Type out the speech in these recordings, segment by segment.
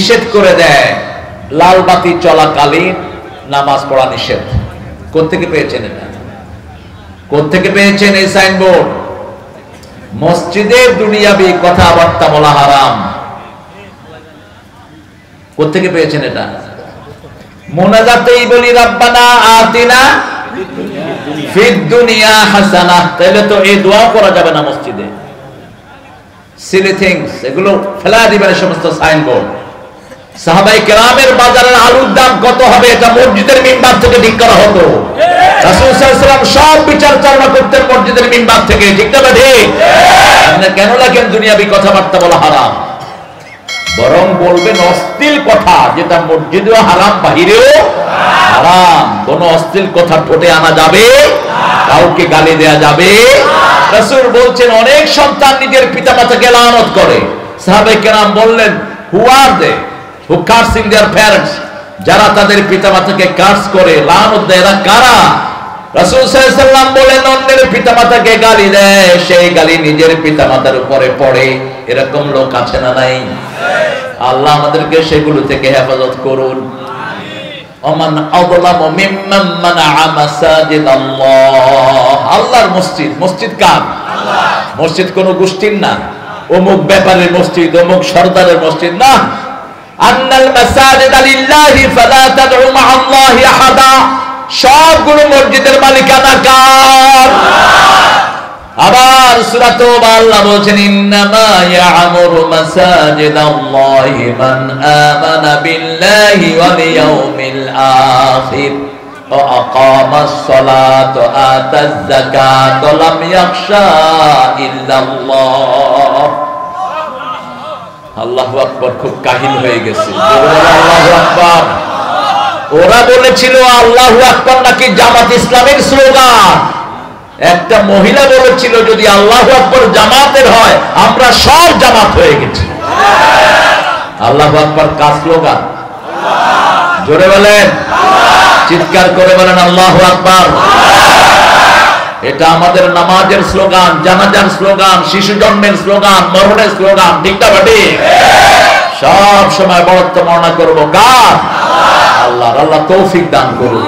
নিষেধ করে দেয় লাল বাতি চলাকালীন নামাজ পড়া নিষেধ। কোত্থেকে পেয়েছেন এটা? কোত্থেকে পেয়েছেন এই সাইনবোর্ড? মসজিদের দুনিয়াবি কথাবার্তা বলা হারাম। কোত্থেকে পেয়েছেন এটা? মুনাজাতেই বলি রব্বানা আতিনা ফিদ দুনিয়া হাসানাহ, তাহলে তো এই দোয়া করা যাবে না মসজিদে। সিলি থিংস, এগুলো ফেলা দিবেন সমস্ত সাইনবোর্ড। সাহাবায়ে কেরামের বাজারের আলুর দাম কত হবে এটা মসজিদের মিম্বার থেকে ঠিক করা হতো। রাসূল সাল্লাল্লাহু আলাইহি ওয়াসাল্লাম সব বিচার চালনা করতেন মসজিদের মিম্বার থেকে, ঠিক না ঠিক? কেন লাগেন দুনিয়াবি কথাবার্তা বলা হারাম? বরং বলবেন অশ্লীল কথা, যেটা মসজিদেও হারাম বাহিরেও হারাম। কোন অশ্লীল কথা ঠোঁটে আনা যাবে, কাউকে গালি দেয়া যাবে। রাসূল বলছেন অনেক সন্তান নিজের পিতামাতাকে লানত করে। সাহাবায়ে কেরাম বললেন হু আর দে হু কার্সিং देयर প্যারেন্টস, যারা তাদের পিতামাতাকে কার্স করে লানত দেয় এরা কারা? রাসূল সাল্লাল্লাহু আলাইহি ওয়াসাল্লাম বলেন অন্যের পিতামাতাকে গালি দেয়, সেই গালি নিজের পিতামাতার উপরে পড়ে। এরকম লোক আছে না নাই? আল্লাহ আমাদেরকে সেগুলো থেকে হেফাজত করুন। ওমান আযলামু মিম্মান মানাআ মাসাজিদাল্লাহ, আল্লাহর মসজিদ। মসজিদ কার? আল্লাহ। মসজিদ কোন গোষ্ঠীর না, অমুক ব্যাপারের মসজিদ, অমুক সরদারের মসজিদ না। আন্নাল মাসাজিদা লিল্লাহি ফালা তাদউ মা'আল্লাহি আহাদা, সবগুলো মসজিদের মালিকানা কার? আবার সূরা তাওবা আল্লাহ বলেন ইন্নামা ইয়া'মুরু মাসাজিদাল্লাহি মান আমানা বিল্লাহি ওয়াল ইয়াউমিল আখির ওয়া আকামাস সালাতা ওয়া আতাজ যাকাতা ওয়া লাম ইয়াখশা ইল্লাল্লাহ। আল্লাহু আকবার, খুব কাহিল হয়ে গেছে। আল্লাহু আকবার। ওরা বলেছিল আল্লাহু আকবার নাকি জামাত ইসলামের স্লোগান। একটা মহিলা বলেছিল যদি আল্লাহু আকবার জামাতের হয় আমরা সব জামাত হয়ে গেছি। আল্লাহু আকবার কার স্লোগান? জোরে বলেন, চিৎকার করে বলেন আল্লাহু আকবার। এটা আমাদের নামাজের স্লোগান, জানাজার স্লোগান, শিশু জন্মের স্লোগান, মরণের স্লোগান, ঠিক না বাটি? সব সময় বড়ত্ব বর্ণনা করব কার? আল্লাহর। আল্লাহ তৌফিক দান করুন।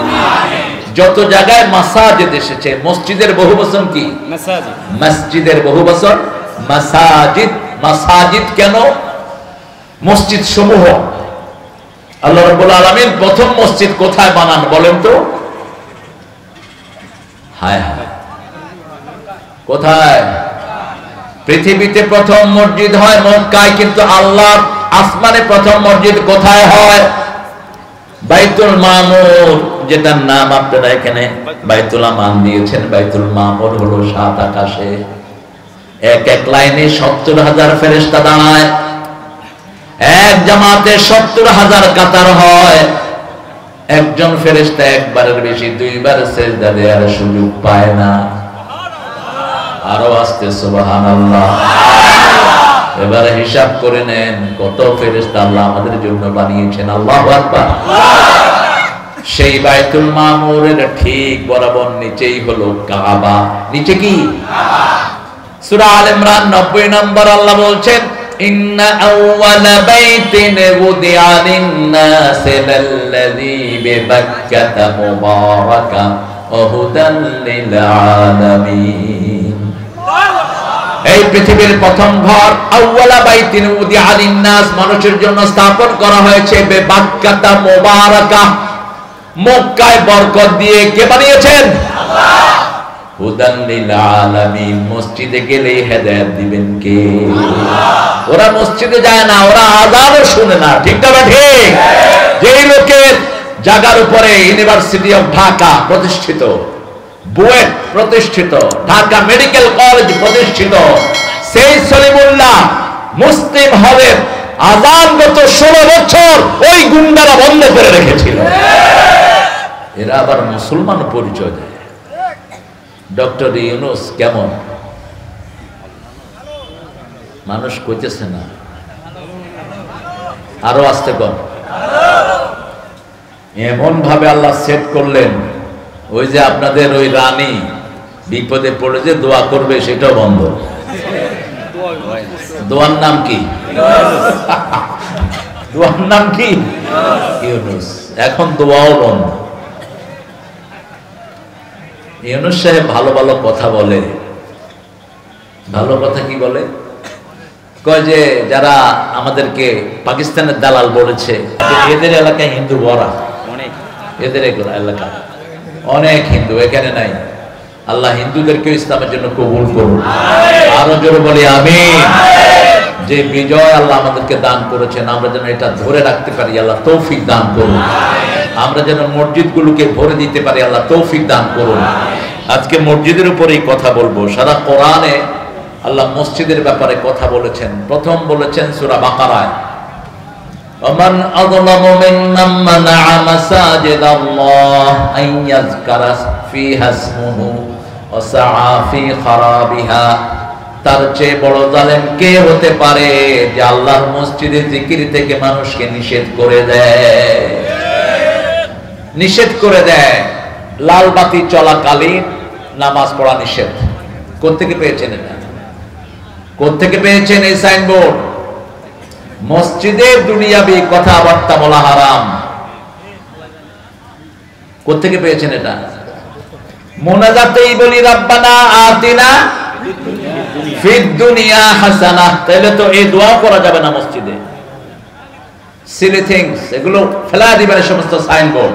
যত জায়গায় মাসাজিদ এসেছে, মসজিদের বহুবচন কি? মাসাজিদ। মসজিদের বহুবচন মাসাজিদ। মাসাজিদ কেন? মসজিদ সমূহ। আল্লাহ রাব্বুল আলামিন প্রথম মসজিদ কোথায় বানান বলেন তো? হায় হায়, কোথায়? পৃথিবীতে প্রথম মসজিদ হয় মক্কায়, কিন্তু আল্লাহর আসমানে প্রথম মসজিদ কোথায় হয়? বাইতুল মামুর, যেটার নাম আপনারা এখানে বাইতুল আমান দিয়েছেন। বাইতুল মামুর হলো সাত আকাশে। এক এক লাইনে ৭০,০০০ ফেরেশতা দাঁড়ায়। এক জামাতে ৭০,০০০ কাতার হয়। একজন ফেরেশতা একবারের বেশি দুইবার সিজদা দেওয়ার সুযোগ পায় না। আরো আস্তে সুবহানাল্লাহ। এবারে হিসাব করে নেন কত ফেরেশতা আল্লাহ আমাদের জন্য বানিয়েছেন। আল্লাহু আকবার। সেই বাইতুল মামুরের ঠিক বরাবর নিচেই হলো কাবা। নিচে কি? সূরা আল ইমরান ৯০ নম্বর আল্লাহ বলছেন ইন্না আউওয়ালা বাইতিন উদিআ লিন-নাসি লাল্লাযী বিবাক্কাতা মুবারাকান ওয়া হুদান লিল আলামিন। এই পৃথিবীর প্রথম ঘর আউওয়ালা বাইতিন উদিআ লিন-নাস, মানুষের জন্য স্থাপন করা হয়েছে বিবাক্কাতা মুবারাকা, মক্কায় বরকত দিয়ে। কে বানিয়েছেন? আল্লাহ। হুদান লিল আলামিন, মসজিদে গেলেই হেদায়েত দিবেন কে? আল্লাহ। ওরা মসজিদে যায় না, ওরা আযানও শুনে না, ঠিক না ঠিক? যেই লোকের জায়গার উপরে ইউনিভার্সিটি অফ ঢাকা প্রতিষ্ঠিত, বুয়েট প্রতিষ্ঠিত, ঢাকা মেডিকেল কলেজ প্রতিষ্ঠিত, সেই সলিমুল্লাহ মুসলিম হলের আযান গত 16 বছর ওই গুন্ডারা বন্ধ করে রেখেছিল। এরা আবার মুসলমান পরিচয় দেয়। ডক্টর ইউনূস কেমন মানুষ কইতেছে না, আরো আসতে কম। এমন ভাবে আল্লাহ সেট করলেন, ওই যে আপনাদের ওই রানী বিপদে পড়ে যে দোয়া করবে সেটাও বন্ধ। দোয়ার নাম কি? দোয়ার নাম কি? ইউনুস। এখন দোয়াও বন্ধ। ইউনুস সাহেব ভালো ভালো কথা বলে। ভালো কথা কি বলে? কয় যে যারা আমাদেরকে পাকিস্তানের দালাল বলেছে, এদের এলাকায় হিন্দু ভরা, এদের এলাকা অনেক হিন্দু, এখানে নাই। আল্লাহ হিন্দুদেরকে ইসলামের জন্য কবুল করুন। আরো জোরে বলি আমিন। যে বিজয় আল্লাহ আমাদেরকে দান করেছেন, আমরা যেন এটা ধরে রাখতে পারি, আল্লাহ তৌফিক দান করুন। আমরা যেন মসজিদগুলোকে ভরে দিতে পারি, আল্লাহ তৌফিক দান করুন। আজকে মসজিদের উপরেই কথা বলবো। সারা কোরআনে আল্লাহ মসজিদের ব্যাপারে কথা বলেছেন। প্রথম বলেছেন সূরা বাকারায়, ওমান আযলামু মিম্মান মানাআ মাসাজিদাল্লাহ আন ইয়াযকারা ফীহা ইসমুহু ওয়া সাআ ফী খারাবিহা। তার চেয়ে বড় জালেম কে হতে পারে যে আল্লাহর মসজিদে জিকির থেকে মানুষকে নিষেধ করে দেয়। নিষেধ করে দেয়। লাল বাতি চলাকালীন নামাজ পড়া নিষেধ। কোত্থেকে পেয়েছেন এটা? কোত্থেকে পেয়েছেন এই সাইনবোর্ড? মসজিদে দুনিয়াবি কথাবার্তা বলা হারাম। কোত্থেকে পেয়েছেন এটা? মোনাজাতেই বলি রব্বানা আতিনা ফিদ দুনিয়া হাসানাহ। তাহলে তো এই দোয়া করা যাবে না মসজিদে। সিলি থিংস, এগুলো ফেলা দিবেন সমস্ত সাইনবোর্ড।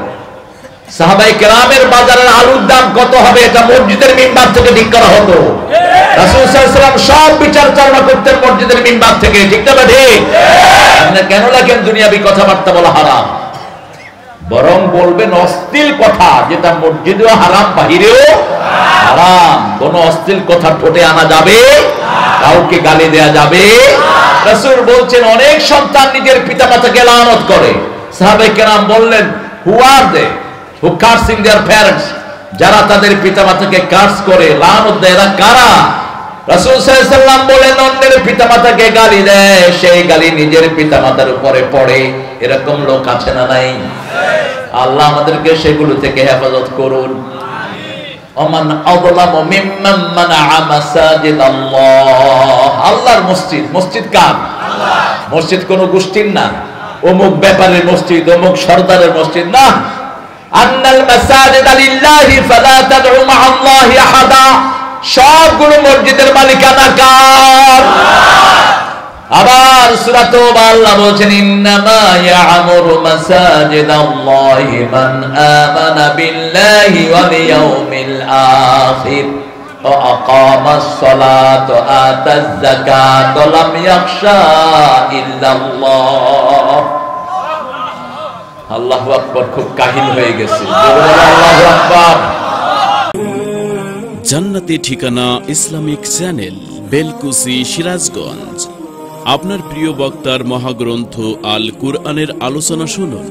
সাহাবায়ে কেরামের বাজারের আলুর দাম কত হবে এটা মসজিদের মিম্বার থেকে ঠিক করা হতো। রাসূল সাল্লাল্লাহু আলাইহি ওয়াসাল্লাম সব বিচার চালনা করতেন মসজিদের মিম্বার থেকে, ঠিক না ঠিক? আপনি কেন লাগেন দুনিয়াবি কথাবার্তা বলা হারাম? বরং বলবেন অশ্লীল কথা, যেটা মসজিদেও হারাম, বাহিরেও হারাম। কোন অশ্লীল কথা ঠোঁটে আনা যাবে, কাউকে গালি দেয়া যাবে। রাসূল বলছেন অনেক সন্তান নিজের পিতামাতাকে লানত করে। সাহাবায়ে কেরাম বললেন, হু আর দে who cursing their parents? যারা তাদের পিতামাতাকে কার্স করে, লানত দেয়, এরা কারা? রাসূল সাল্লাল্লাহু আলাইহি ওয়াসাল্লাম বলেন অন্যের পিতামাতাকে গালি দেয়, সেই গালি নিজের পিতামাতার উপরে পড়ে। এরকম লোক আছে না নাই? আল্লাহ আমাদেরকে সেগুলো থেকে হেফাজত করুন। ওমান আযলামু মিম্মান মানাআ মাসাজিদাল্লাহ। আল্লাহর মসজিদ। মসজিদ কার? আল্লাহ। মসজিদ কোন গোষ্ঠীর না, অমুক ব্যাপারের মসজিদ, অমুক সরদারের মসজিদ না। আন্নাল মাসাজিদা লিল্লাহি ফালা তাদউ মা'আল্লাহি আহাদা। সবগুলো মসজিদের মালিকানা কার? আবার সূরা তাওবা আল্লাহ বলেছেন, ইন্নামা ইয়া'মুরু মাসাজিদাল্লাহি মান আমানা বিল্লাহি ওয়াল ইয়াউমিল আখির ওয়া আকামাস সালাতা ওয়া আতাজ যাকাতা ওয়া লাম ইয়াখশা ইল্লাল্লাহ। আল্লাহু আকবার। খুব কাহিল হয়ে গেছে। আল্লাহু আকবার। জান্নাতি ঠিকানা ইসলামিক চ্যানেল, বেলকুচি, সিরাজগঞ্জ। আপনার প্রিয় বক্তার মহাগ্রন্থ আল কুরআনের আলোচনা শুনুন।